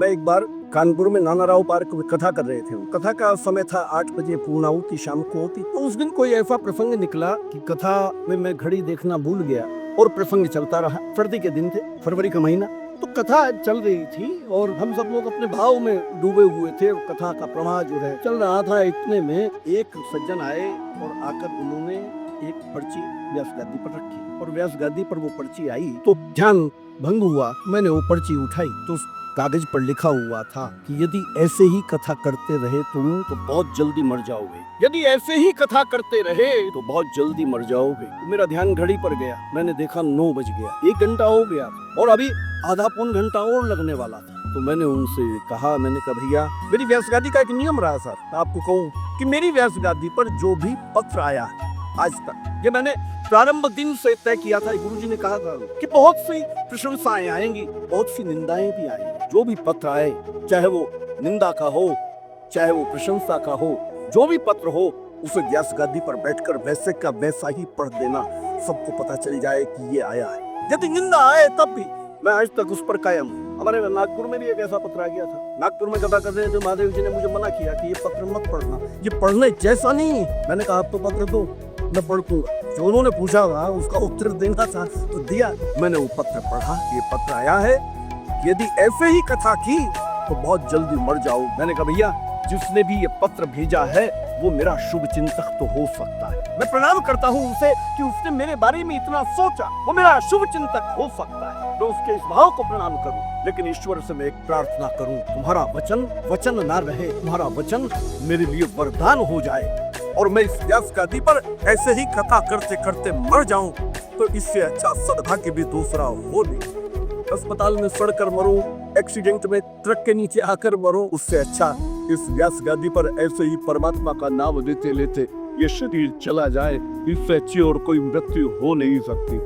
मैं एक बार कानपुर में नाना राव पार्क में कथा कर रहे थे। कथा का समय था 8 बजे, पूर्णाहुति शाम को होती। तो उस दिन कोई ऐसा प्रसंग निकला कि कथा में मैं घड़ी देखना भूल गया और प्रसंग चलता रहा। सर्दी के दिन थे, फरवरी का महीना। तो कथा चल रही थी और हम सब लोग अपने भाव में डूबे हुए थे। कथा का प्रवाह जो है चल रहा था। इतने में एक सज्जन आए और आकर उन्होंने एक पर्ची व्यास गादी पर रखी और व्यास गादी पर वो पर्ची आई तो ध्यान भंग हुआ। मैंने वो पर्ची उठाई तो उस कागज पर लिखा हुआ था कि यदि ऐसे ही कथा करते रहे तुम तो बहुत जल्दी मर जाओगे। यदि ऐसे ही कथा करते रहे तो बहुत जल्दी मर जाओगे। तो मेरा ध्यान घड़ी पर गया। मैंने देखा 9 बज गया, 1 घंटा हो गया और अभी आधा पौन घंटा और लगने वाला था। तो मैंने उनसे कहा, मैंने कहा भैया मेरी व्यास गादी का एक नियम रहा सर, मैं आपको कहूँ कि मेरी व्यास गादी पर जो भी पत्र आया है आज तक, ये मैंने प्रारंभ दिन से तय किया था। गुरुजी ने कहा था कि बहुत सी प्रशंसाएं आएंगी, बहुत सी निंदाएं भी आएंगी। जो भी पत्र आए, चाहे वो निंदा का हो, चाहे वो प्रशंसा का हो, जो भी पत्र हो, उसे व्यास गादी पर बैठकर वैसे का वैसा ही पढ़ देना। सबको पता चल जाए कि ये आया है। यदि निंदा आए तब भी मैं आज तक उस पर कायम हूँ। हमारे नागपुर में भी एक ऐसा पत्र आ गया था। नागपुर में कथा कर रहे थे, महादेव जी ने मुझे मना किया कि ये पत्र मत पढ़ना, ये पढ़ने जैसा नहीं है। मैंने कहा आप तो पत्र दो, मैं पढ़ दूंगा। जो उन्होंने पूछा था उसका उत्तर देना था तो दिया। मैंने वो पत्र पढ़ा। ये पत्र आया है, यदि ऐसे ही कथा की तो बहुत जल्दी मर जाओ। मैंने कहा भैया जिसने भी ये पत्र भेजा है वो मेरा शुभ चिंतक तो हो सकता है। मैं प्रणाम करता हूँ उसे कि उसने मेरे बारे में इतना सोचा, वो मेरा शुभ चिंतक हो सकता है। तो उसके इस भाव को प्रणाम करूँ। लेकिन ईश्वर से मैं एक प्रार्थना करूँ, तुम्हारा वचन वचन ना रहे, तुम्हारा वचन मेरे लिए वरदान हो जाए और मैं इस व्यास गादी पर ऐसे ही कथा करते करते मर जाऊं तो इससे अच्छा सद्भाग्य भी दूसरा हो नहीं। अस्पताल में सड़कर मरूं, एक्सीडेंट में ट्रक के नीचे आकर मरूं, उससे अच्छा इस व्यास गादी पर ऐसे ही परमात्मा का नाम लेते लेते ये शरीर चला जाए। इससे अच्छी और कोई मृत्यु हो नहीं सकती।